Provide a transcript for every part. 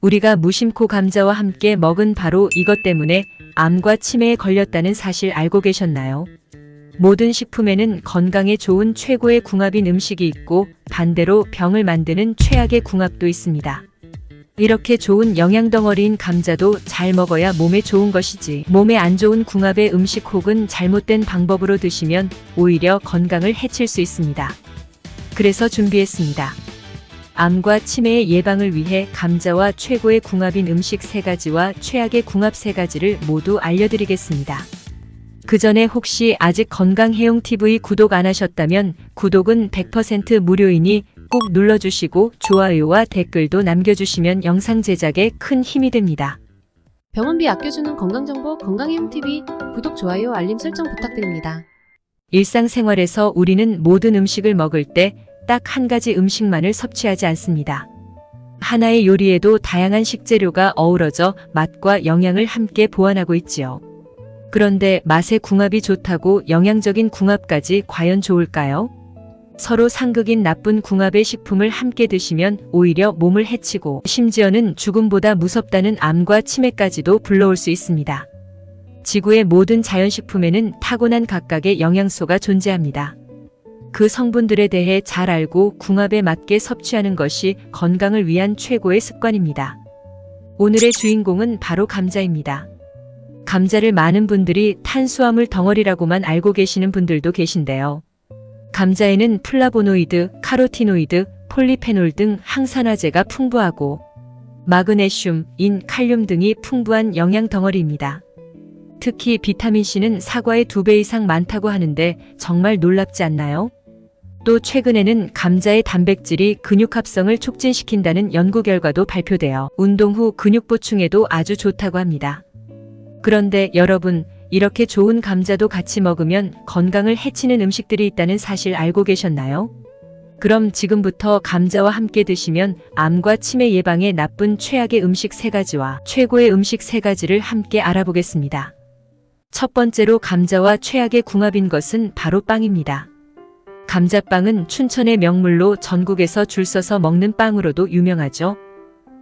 우리가 무심코 감자와 함께 먹은 바로 이것 때문에 암과 치매에 걸렸다는 사실 알고 계셨나요? 모든 식품에는 건강에 좋은 최고의 궁합인 음식이 있고 반대로 병을 만드는 최악의 궁합도 있습니다. 이렇게 좋은 영양덩어리인 감자도 잘 먹어야 몸에 좋은 것이지, 몸에 안 좋은 궁합의 음식 혹은 잘못된 방법으로 드시면 오히려 건강을 해칠 수 있습니다. 그래서 준비했습니다. 암과 치매의 예방을 위해 감자와 최고의 궁합인 음식 3가지와 최악의 궁합 3가지를 모두 알려드리겠습니다. 그 전에 혹시 아직 건강해용TV 구독 안 하셨다면 구독은 100% 무료이니 꼭 눌러주시고 좋아요와 댓글도 남겨주시면 영상 제작에 큰 힘이 됩니다. 병원비 아껴주는 건강정보 건강해용TV 구독, 좋아요, 알림 설정 부탁드립니다. 일상생활에서 우리는 모든 음식을 먹을 때 딱 한 가지 음식만을 섭취하지 않습니다. 하나의 요리에도 다양한 식재료가 어우러져 맛과 영양을 함께 보완하고 있지요. 그런데 맛의 궁합이 좋다고 영양적인 궁합까지 과연 좋을까요? 서로 상극인 나쁜 궁합의 식품을 함께 드시면 오히려 몸을 해치고 심지어는 죽음보다 무섭다는 암과 치매까지도 불러올 수 있습니다. 지구의 모든 자연식품에는 타고난 각각의 영양소가 존재합니다. 그 성분들에 대해 잘 알고 궁합에 맞게 섭취하는 것이 건강을 위한 최고의 습관입니다. 오늘의 주인공은 바로 감자입니다. 감자를 많은 분들이 탄수화물 덩어리라고만 알고 계시는 분들도 계신데요. 감자에는 플라보노이드, 카로티노이드, 폴리페놀 등 항산화제가 풍부하고 마그네슘, 인, 칼륨 등이 풍부한 영양 덩어리입니다. 특히 비타민C는 사과의 2배 이상 많다고 하는데 정말 놀랍지 않나요? 또 최근에는 감자의 단백질이 근육 합성을 촉진시킨다는 연구 결과도 발표되어 운동 후 근육 보충에도 아주 좋다고 합니다. 그런데 여러분, 이렇게 좋은 감자도 같이 먹으면 건강을 해치는 음식들이 있다는 사실 알고 계셨나요? 그럼 지금부터 감자와 함께 드시면 암과 치매 예방에 나쁜 최악의 음식 3가지와 최고의 음식 3가지를 함께 알아보겠습니다. 첫 번째로 감자와 최악의 궁합인 것은 바로 빵입니다. 감자빵은 춘천의 명물로 전국에서 줄 서서 먹는 빵으로도 유명하죠.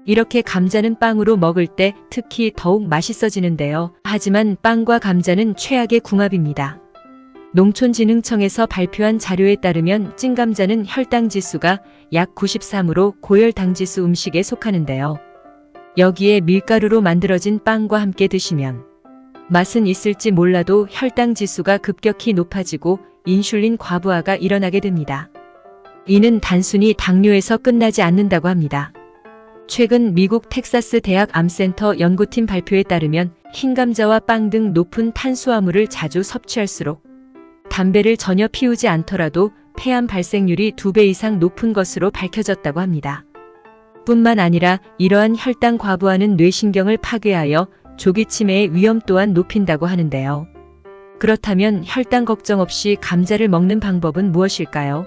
이렇게 감자는 빵으로 먹을 때 특히 더욱 맛있어지는데요. 하지만 빵과 감자는 최악의 궁합입니다. 농촌진흥청에서 발표한 자료에 따르면 찐감자는 혈당 지수가 약 93으로 고혈당 지수 음식에 속하는데요. 여기에 밀가루로 만들어진 빵과 함께 드시면 맛은 있을지 몰라도 혈당 지수가 급격히 높아지고 인슐린 과부하가 일어나게 됩니다. 이는 단순히 당뇨에서 끝나지 않는다고 합니다. 최근 미국 텍사스 대학 암센터 연구팀 발표에 따르면 흰감자와 빵 등 높은 탄수화물을 자주 섭취할수록 담배를 전혀 피우지 않더라도 폐암 발생률이 2배 이상 높은 것으로 밝혀졌다고 합니다. 뿐만 아니라 이러한 혈당 과부하는 뇌신경을 파괴하여 조기 치매의 위험 또한 높인다고 하는데요. 그렇다면 혈당 걱정 없이 감자를 먹는 방법은 무엇일까요?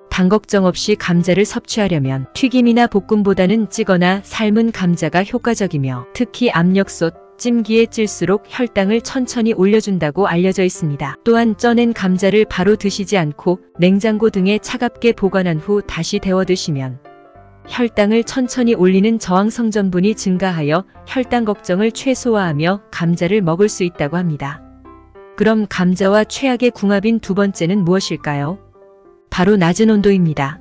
당 걱정 없이 감자를 섭취하려면 튀김이나 볶음보다는 찌거나 삶은 감자가 효과적이며 특히 압력솥, 찜기에 찔수록 혈당을 천천히 올려준다고 알려져 있습니다. 또한 쪄낸 감자를 바로 드시지 않고 냉장고 등에 차갑게 보관한 후 다시 데워 드시면 혈당을 천천히 올리는 저항성 전분이 증가하여 혈당 걱정을 최소화하며 감자를 먹을 수 있다고 합니다. 그럼 감자와 최악의 궁합인 두 번째는 무엇일까요? 바로 낮은 온도입니다.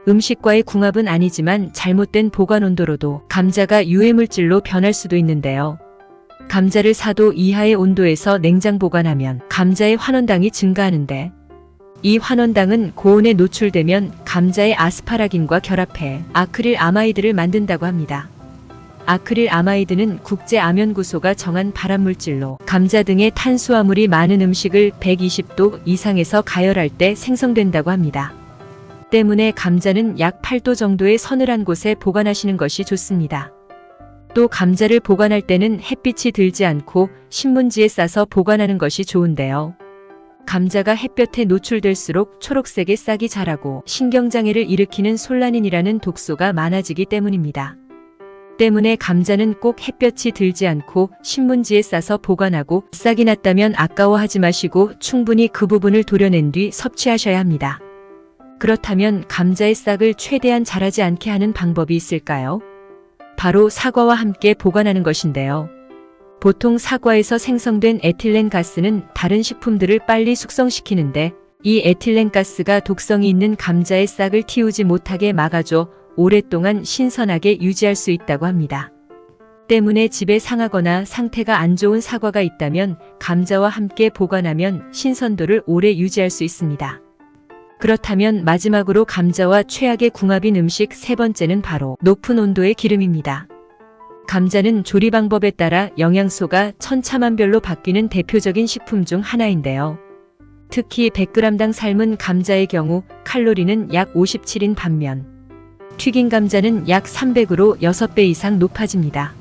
음식과의 궁합은 아니지만 잘못된 보관 온도로도 감자가 유해물질로 변할 수도 있는데요. 감자를 4도 이하의 온도에서 냉장 보관하면 감자의 환원당이 증가하는데 이 환원당은 고온에 노출되면 감자의 아스파라긴과 결합해 아크릴 아마이드를 만든다고 합니다. 아크릴 아마이드는 국제암연구소가 정한 발암물질로 감자 등의 탄수화물이 많은 음식을 120도 이상에서 가열할 때 생성된다고 합니다. 때문에 감자는 약 8도 정도의 서늘한 곳에 보관하시는 것이 좋습니다. 또 감자를 보관할 때는 햇빛이 들지 않고 신문지에 싸서 보관하는 것이 좋은데요. 감자가 햇볕에 노출될수록 초록색의 싹이 자라고 신경장애를 일으키는 솔라닌이라는 독소가 많아지기 때문입니다. 때문에 감자는 꼭 햇볕이 들지 않고 신문지에 싸서 보관하고 싹이 났다면 아까워하지 마시고 충분히 그 부분을 도려낸 뒤 섭취하셔야 합니다. 그렇다면 감자의 싹을 최대한 자라지 않게 하는 방법이 있을까요? 바로 사과와 함께 보관하는 것인데요. 보통 사과에서 생성된 에틸렌 가스는 다른 식품들을 빨리 숙성시키는데 이 에틸렌 가스가 독성이 있는 감자의 싹을 틔우지 못하게 막아줘 오랫동안 신선하게 유지할 수 있다고 합니다. 때문에 집에 상하거나 상태가 안 좋은 사과가 있다면 감자와 함께 보관하면 신선도를 오래 유지할 수 있습니다. 그렇다면 마지막으로 감자와 최악의 궁합인 음식 세 번째는 바로 높은 온도의 기름입니다. 감자는 조리 방법에 따라 영양소가 천차만별로 바뀌는 대표적인 식품 중 하나인데요. 특히 100g당 삶은 감자의 경우 칼로리는 약 57인 반면 튀긴 감자는 약 300으로 6배 이상 높아집니다.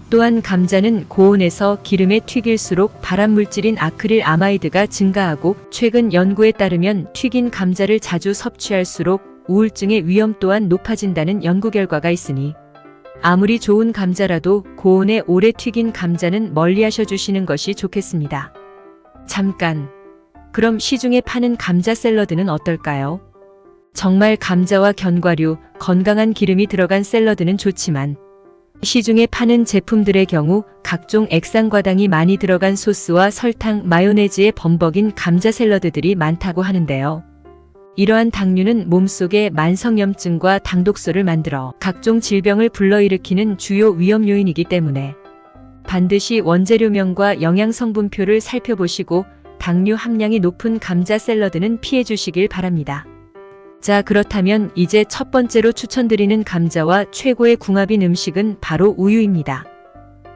또한 감자는 고온에서 기름에 튀길수록 발암물질인 아크릴 아마이드가 증가하고 최근 연구에 따르면 튀긴 감자를 자주 섭취할수록 우울증의 위험 또한 높아진다는 연구 결과가 있으니 아무리 좋은 감자라도 고온에 오래 튀긴 감자는 멀리하셔 주시는 것이 좋겠습니다. 잠깐. 그럼 시중에 파는 감자 샐러드는 어떨까요? 정말 감자와 견과류, 건강한 기름이 들어간 샐러드는 좋지만 시중에 파는 제품들의 경우 각종 액상과당이 많이 들어간 소스와 설탕, 마요네즈에 범벅인 감자 샐러드들이 많다고 하는데요. 이러한 당류는 몸속에 만성염증과 당독소를 만들어 각종 질병을 불러일으키는 주요 위험 요인이기 때문에 반드시 원재료명과 영양성분표를 살펴보시고 당류 함량이 높은 감자 샐러드는 피해 주시길 바랍니다. 자, 그렇다면 이제 첫 번째로 추천드리는 감자와 최고의 궁합인 음식은 바로 우유입니다.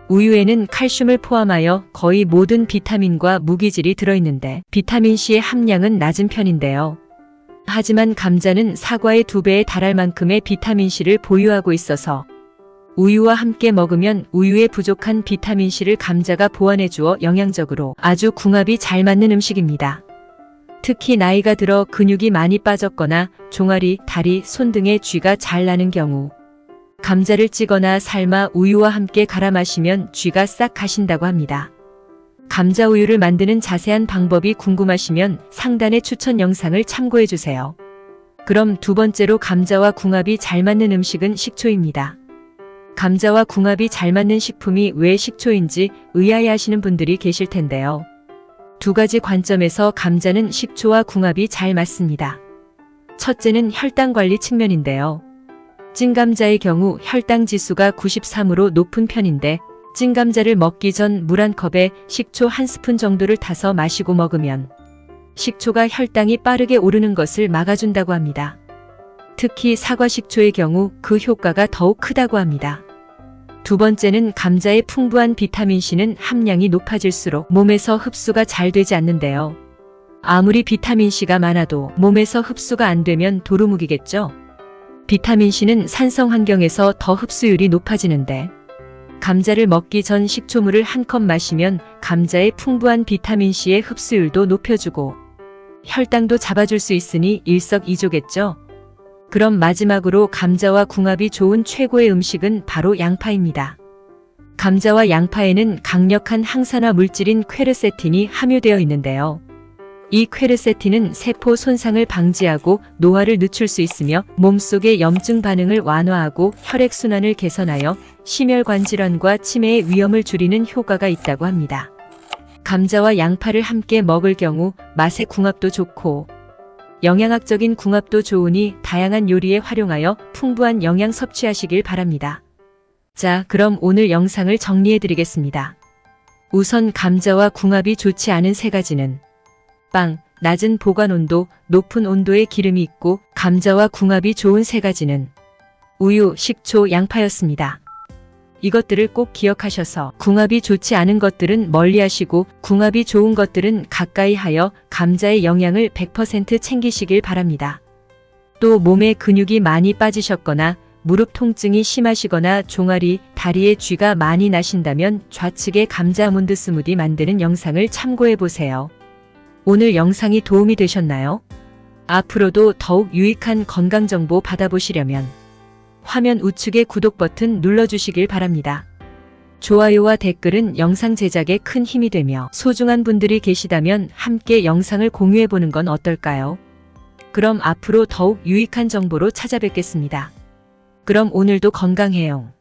우유에는 칼슘을 포함하여 거의 모든 비타민과 무기질이 들어있는데 비타민C의 함량은 낮은 편인데요. 하지만 감자는 사과의 2배에 달할 만큼의 비타민C를 보유하고 있어서 우유와 함께 먹으면 우유에 부족한 비타민C를 감자가 보완해 주어 영양적으로 아주 궁합이 잘 맞는 음식입니다. 특히 나이가 들어 근육이 많이 빠졌거나 종아리, 다리, 손 등의 쥐가 잘 나는 경우 감자를 찌거나 삶아 우유와 함께 갈아 마시면 쥐가 싹 가신다고 합니다. 감자 우유를 만드는 자세한 방법이 궁금하시면 상단의 추천 영상을 참고해 주세요. 그럼 두 번째로 감자와 궁합이 잘 맞는 음식은 식초입니다. 감자와 궁합이 잘 맞는 식품이 왜 식초인지 의아해하시는 분들이 계실 텐데요. 두 가지 관점에서 감자는 식초와 궁합이 잘 맞습니다. 첫째는 혈당 관리 측면인데요. 찐 감자의 경우 혈당 지수가 93으로 높은 편인데 찐 감자를 먹기 전 물 한 컵에 식초 1스푼 정도를 타서 마시고 먹으면 식초가 혈당이 빠르게 오르는 것을 막아준다고 합니다. 특히 사과 식초의 경우 그 효과가 더욱 크다고 합니다. 두 번째는 감자의 풍부한 비타민C는 함량이 높아질수록 몸에서 흡수가 잘 되지 않는데요. 아무리 비타민C가 많아도 몸에서 흡수가 안 되면 도루묵이겠죠. 비타민C는 산성 환경에서 더 흡수율이 높아지는데 감자를 먹기 전 식초물을 한 컵 마시면 감자의 풍부한 비타민C의 흡수율도 높여주고 혈당도 잡아줄 수 있으니 일석이조겠죠. 그럼 마지막으로 감자와 궁합이 좋은 최고의 음식은 바로 양파입니다. 감자와 양파에는 강력한 항산화 물질인 퀘르세틴이 함유되어 있는데요. 이 퀘르세틴은 세포 손상을 방지하고 노화를 늦출 수 있으며 몸속의 염증 반응을 완화하고 혈액순환을 개선하여 심혈관 질환과 치매의 위험을 줄이는 효과가 있다고 합니다. 감자와 양파를 함께 먹을 경우 맛의 궁합도 좋고 영양학적인 궁합도 좋으니 다양한 요리에 활용하여 풍부한 영양 섭취하시길 바랍니다. 자, 그럼 오늘 영상을 정리해 드리겠습니다. 우선 감자와 궁합이 좋지 않은 세 가지는 빵, 낮은 보관 온도, 높은 온도의 기름이 있고 감자와 궁합이 좋은 세 가지는 우유, 식초, 양파였습니다. 이것들을 꼭 기억하셔서 궁합이 좋지 않은 것들은 멀리하시고 궁합이 좋은 것들은 가까이 하여 감자의 영양을 100% 챙기시길 바랍니다. 또 몸에 근육이 많이 빠지셨거나 무릎 통증이 심하시거나 종아리, 다리에 쥐가 많이 나신다면 좌측의 감자 아몬드 스무디 만드는 영상을 참고해 보세요. 오늘 영상이 도움이 되셨나요? 앞으로도 더욱 유익한 건강정보 받아보시려면 화면 우측의 구독 버튼 눌러주시길 바랍니다. 좋아요와 댓글은 영상 제작에 큰 힘이 되며 소중한 분들이 계시다면 함께 영상을 공유해보는 건 어떨까요? 그럼 앞으로 더욱 유익한 정보로 찾아뵙겠습니다. 그럼 오늘도 건강해요.